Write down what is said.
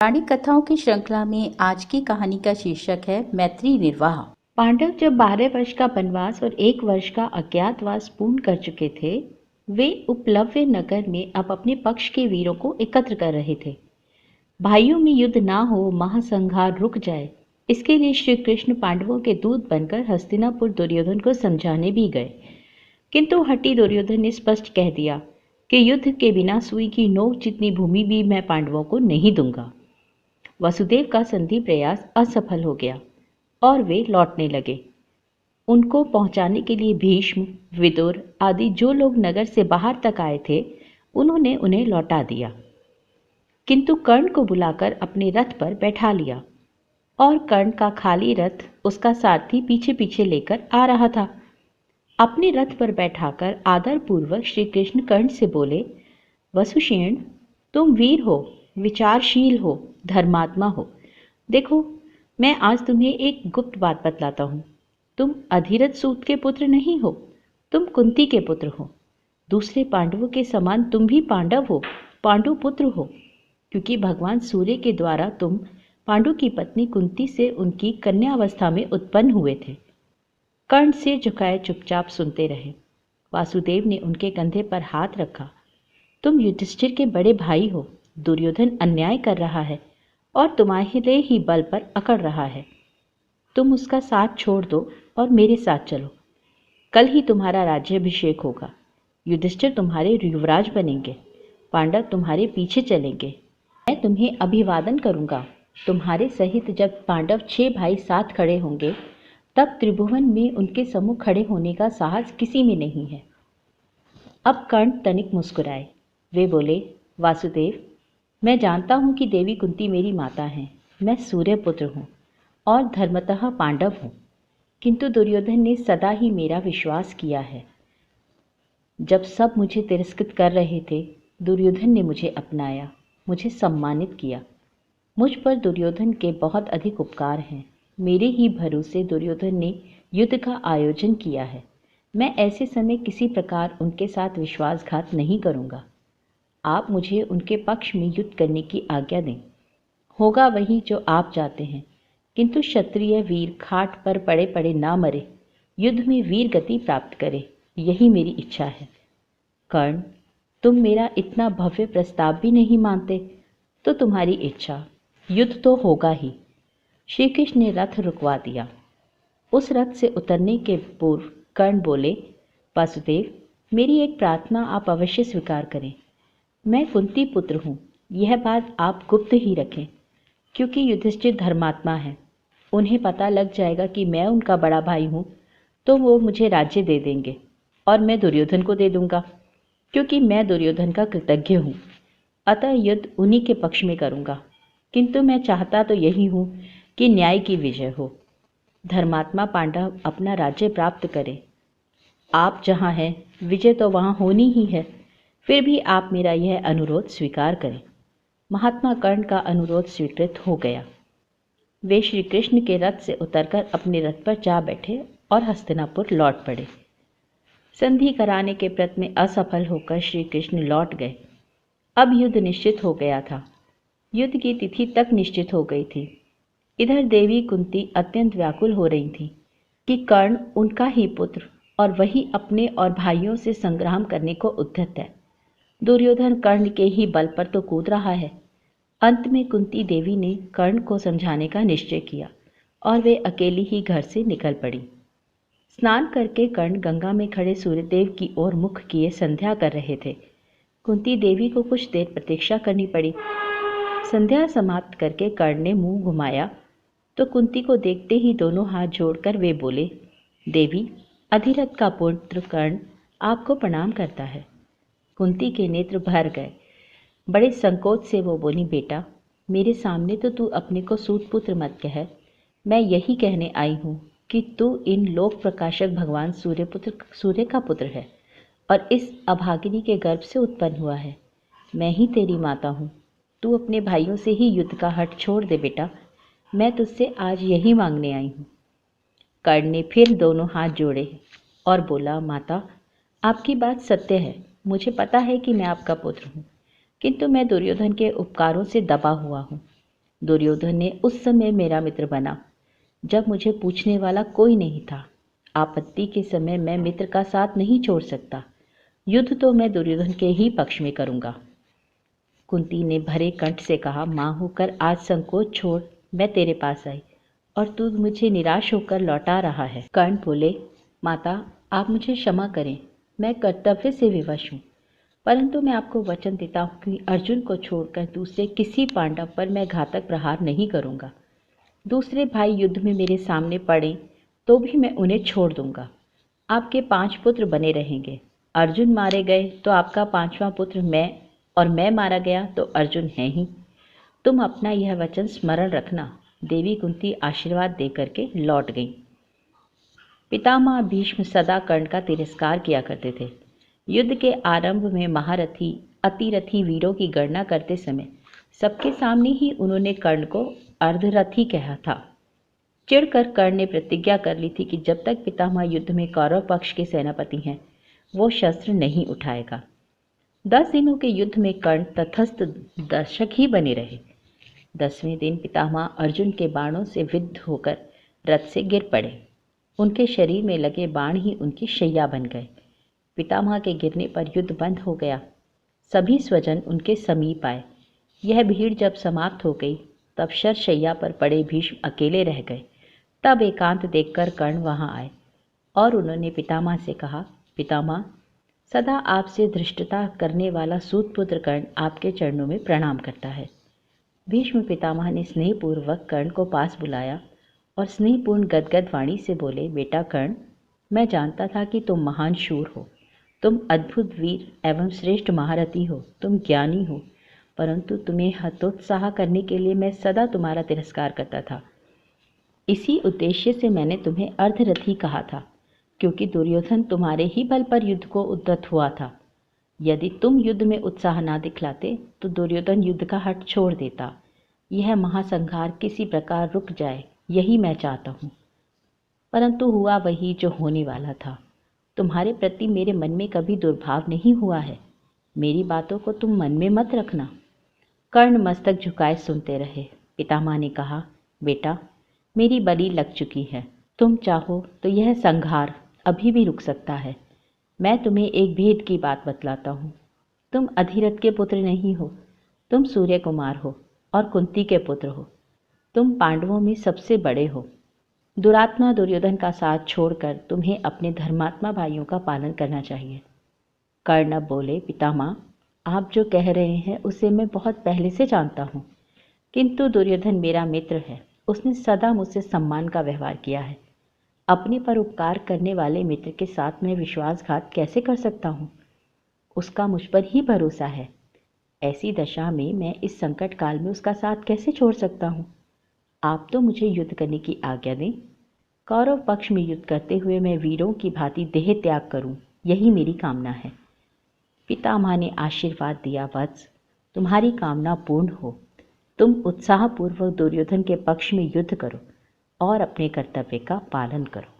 पौराणिक कथाओं की श्रृंखला में आज की कहानी का शीर्षक है मैत्री निर्वाह। पांडव जब 12 वर्ष का वनवास और 1 वर्ष का अज्ञातवास पूर्ण कर चुके थे, वे उपलव्य नगर में अब अपने पक्ष के वीरों को एकत्र कर रहे थे। भाइयों में युद्ध ना हो, महासंहार रुक जाए, इसके लिए श्री कृष्ण पांडवों के दूत बनकर हस्तिनापुर दुर्योधन को समझाने भी गए। किंतु हठी दुर्योधन ने स्पष्ट कह दिया कि युद्ध के बिना सुई की नोक जितनी भूमि भी मैं पांडवों को नहीं दूंगा। वसुदेव का संधि प्रयास असफल हो गया और वे लौटने लगे। उनको पहुंचाने के लिए भीष्म, विदुर आदि जो लोग नगर से बाहर तक आए थे, उन्होंने उन्हें लौटा दिया, किंतु कर्ण को बुलाकर अपने रथ पर बैठा लिया और कर्ण का खाली रथ उसका सारथी पीछे पीछे लेकर आ रहा था। अपने रथ पर बैठाकर आदरपूर्वक श्री कृष्ण कर्ण से बोले, वसुषेण, तुम वीर हो, विचारशील हो, धर्मात्मा हो। देखो, मैं आज तुम्हें एक गुप्त बात बतलाता हूँ। तुम अधिरथ सूत के पुत्र नहीं हो, तुम कुंती के पुत्र हो। दूसरे पांडवों के समान तुम भी पांडव हो, पांडु पुत्र हो, क्योंकि भगवान सूर्य के द्वारा तुम पांडु की पत्नी कुंती से उनकी कन्यावस्था में उत्पन्न हुए थे। कर्ण सिर झुकाए चुपचाप सुनते रहे। वासुदेव ने उनके कंधे पर हाथ रखा। तुम युधिष्ठिर के बड़े भाई हो। दुर्योधन अन्याय कर रहा है और तुम्हारे ही बल पर अकड़ रहा है। तुम उसका साथ छोड़ दो और मेरे साथ चलो। कल ही तुम्हारा राज्याभिषेक होगा। युधिष्ठिर तुम्हारे युवराज बनेंगे, पांडव तुम्हारे पीछे चलेंगे। मैं तुम्हें अभिवादन करूंगा। तुम्हारे सहित जब पांडव 6 भाई साथ खड़े होंगे, तब त्रिभुवन में उनके सम्मुख खड़े होने का साहस किसी में नहीं है। अब कर्ण तनिक मुस्कुराए। वे बोले, वासुदेव, मैं जानता हूँ कि देवी कुंती मेरी माता हैं। मैं सूर्यपुत्र हूँ और धर्मतः पांडव हूँ, किंतु दुर्योधन ने सदा ही मेरा विश्वास किया है। जब सब मुझे तिरस्कृत कर रहे थे, दुर्योधन ने मुझे अपनाया, मुझे सम्मानित किया। मुझ पर दुर्योधन के बहुत अधिक उपकार हैं। मेरे ही भरोसे दुर्योधन ने युद्ध का आयोजन किया है। मैं ऐसे समय किसी प्रकार उनके साथ विश्वासघात नहीं करूँगा। आप मुझे उनके पक्ष में युद्ध करने की आज्ञा दें। होगा वही जो आप चाहते हैं, किंतु क्षत्रिय वीर खाट पर पड़े पड़े ना मरे, युद्ध में वीर गति प्राप्त करे, यही मेरी इच्छा है। कर्ण, तुम मेरा इतना भव्य प्रस्ताव भी नहीं मानते, तो तुम्हारी इच्छा, युद्ध तो होगा ही। श्री कृष्ण ने रथ रुकवा दिया। उस रथ से उतरने के पूर्व कर्ण बोले, वासुदेव, मेरी एक प्रार्थना आप अवश्य स्वीकार करें। मैं कुंती पुत्र हूँ, यह बात आप गुप्त ही रखें, क्योंकि युधिष्ठिर धर्मात्मा है। उन्हें पता लग जाएगा कि मैं उनका बड़ा भाई हूँ, तो वो मुझे राज्य दे देंगे और मैं दुर्योधन को दे दूंगा, क्योंकि मैं दुर्योधन का कृतज्ञ हूँ। अतः युद्ध उन्हीं के पक्ष में करूँगा, किंतु मैं चाहता तो यही हूँ कि न्याय की विजय हो, धर्मात्मा पांडव अपना राज्य प्राप्त करे। आप जहाँ हैं, विजय तो वहाँ होनी ही है। फिर भी आप मेरा यह अनुरोध स्वीकार करें। महात्मा कर्ण का अनुरोध स्वीकृत हो गया। वे श्री कृष्ण के रथ से उतरकर अपने रथ पर जा बैठे और हस्तिनापुर लौट पड़े। संधि कराने के प्रयत्न में असफल होकर श्री कृष्ण लौट गए। अब युद्ध निश्चित हो गया था। युद्ध की तिथि तक निश्चित हो गई थी। इधर देवी कुंती अत्यंत व्याकुल हो रही थी कि कर्ण उनका ही पुत्र और वही अपने और भाइयों से संग्राम करने को उद्यत है। दुर्योधन कर्ण के ही बल पर तो कूद रहा है। अंत में कुंती देवी ने कर्ण को समझाने का निश्चय किया और वे अकेली ही घर से निकल पड़ी। स्नान करके कर्ण गंगा में खड़े सूर्यदेव की ओर मुख किए संध्या कर रहे थे। कुंती देवी को कुछ देर प्रतीक्षा करनी पड़ी। संध्या समाप्त करके कर्ण ने मुंह घुमाया तो कुंती को देखते ही दोनों हाथ जोड़कर वे बोले, देवी, अधिरथ का पुत्र कर्ण आपको प्रणाम करता है। कुंती के नेत्र भर गए। बड़े संकोच से वो बोली, बेटा, मेरे सामने तो तू अपने को सूतपुत्र मत कह। मैं यही कहने आई हूँ कि तू इन लोक प्रकाशक भगवान सूर्य का पुत्र है और इस अभागिनी के गर्भ से उत्पन्न हुआ है। मैं ही तेरी माता हूँ। तू अपने भाइयों से ही युद्ध का हठ छोड़ दे बेटा। मैं तुझसे आज यही मांगने आई हूँ। कर्ण ने फिर दोनों हाथ जोड़े और बोला, माता, आपकी बात सत्य है। मुझे पता है कि मैं आपका पुत्र हूँ, किंतु मैं दुर्योधन के उपकारों से दबा हुआ हूँ। दुर्योधन ने उस समय मेरा मित्र बना जब मुझे पूछने वाला कोई नहीं था। आपत्ति के समय मैं मित्र का साथ नहीं छोड़ सकता। युद्ध तो मैं दुर्योधन के ही पक्ष में करूंगा। कुंती ने भरे कंठ से कहा, मां होकर आज संकोच छोड़ मैं तेरे पास आई और तू मुझे निराश होकर लौटा रहा है। कर्ण बोले, माता आप मुझे क्षमा करें, मैं कर्तव्य से विवश हूँ, परंतु मैं आपको वचन देता हूँ कि अर्जुन को छोड़कर दूसरे किसी पांडव पर मैं घातक प्रहार नहीं करूँगा। दूसरे भाई युद्ध में मेरे सामने पड़े तो भी मैं उन्हें छोड़ दूंगा। आपके 5 पुत्र बने रहेंगे। अर्जुन मारे गए तो आपका 5वां पुत्र मैं, और मैं मारा गया तो अर्जुन है ही। तुम अपना यह वचन स्मरण रखना। देवी कुंती आशीर्वाद देकर के लौट गई। पितामह भीष्म सदा कर्ण का तिरस्कार किया करते थे। युद्ध के आरंभ में महारथी अतिरथी वीरों की गणना करते समय सबके सामने ही उन्होंने कर्ण को अर्धरथी कहा था। चिढ़कर कर्ण ने प्रतिज्ञा कर ली थी कि जब तक पितामह युद्ध में कौरव पक्ष के सेनापति हैं वो शस्त्र नहीं उठाएगा। 10 दिनों के युद्ध में कर्ण तटस्थ दर्शक ही बने रहे। 10वें दिन पितामह अर्जुन के बाणों से विद्ध होकर रथ से गिर पड़े। उनके शरीर में लगे बाण ही उनकी शैया बन गए। पितामह के गिरने पर युद्ध बंद हो गया। सभी स्वजन उनके समीप आए। यह भीड़ जब समाप्त हो गई तब शरशैया पर पड़े भीष्म अकेले रह गए। तब एकांत देखकर कर्ण वहां आए और उन्होंने पितामह से कहा, पितामह सदा आपसे धृष्टता करने वाला सूतपुत्र कर्ण आपके चरणों में प्रणाम करता है। भीष्म पितामह ने स्नेहपूर्वक कर्ण को पास बुलाया और स्नेहपूर्ण गदगद वाणी से बोले, बेटा कर्ण, मैं जानता था कि तुम महान शूर हो, तुम अद्भुत वीर एवं श्रेष्ठ महारथी हो, तुम ज्ञानी हो, परंतु तुम्हें हतोत्साह करने के लिए मैं सदा तुम्हारा तिरस्कार करता था। इसी उद्देश्य से मैंने तुम्हें अर्धरथी कहा था, क्योंकि दुर्योधन तुम्हारे ही बल पर युद्ध को उद्यत हुआ था। यदि तुम युद्ध में उत्साह ना दिखलाते तो दुर्योधन युद्ध का हठ छोड़ देता। यह महासंहार किसी प्रकार रुक जाए, यही मैं चाहता हूँ। परंतु हुआ वही जो होने वाला था। तुम्हारे प्रति मेरे मन में कभी दुर्भाव नहीं हुआ है। मेरी बातों को तुम मन में मत रखना। कर्ण मस्तक झुकाए सुनते रहे। पितामह ने कहा, बेटा मेरी बलि लग चुकी है, तुम चाहो तो यह संहार अभी भी रुक सकता है। मैं तुम्हें एक भेद की बात बतलाता हूँ। तुम अधिरथ के पुत्र नहीं हो, तुम सूर्य कुमार हो और कुंती के पुत्र हो। तुम पांडवों में सबसे बड़े हो। दुरात्मा दुर्योधन का साथ छोड़कर तुम्हें अपने धर्मात्मा भाइयों का पालन करना चाहिए। कर्ण अब बोले, पितामह आप जो कह रहे हैं उसे मैं बहुत पहले से जानता हूँ, किंतु दुर्योधन मेरा मित्र है। उसने सदा मुझसे सम्मान का व्यवहार किया है। अपने पर उपकार करने वाले मित्र के साथ मैं विश्वासघात कैसे कर सकता हूँ? उसका मुझ पर ही भरोसा है। ऐसी दशा में मैं इस संकट काल में उसका साथ कैसे छोड़ सकता हूँ? आप तो मुझे युद्ध करने की आज्ञा दें। कौरव पक्ष में युद्ध करते हुए मैं वीरों की भांति देह त्याग करूं, यही मेरी कामना है। पितामह ने आशीर्वाद दिया, वत्स तुम्हारी कामना पूर्ण हो। तुम उत्साहपूर्वक दुर्योधन के पक्ष में युद्ध करो और अपने कर्तव्य का पालन करो।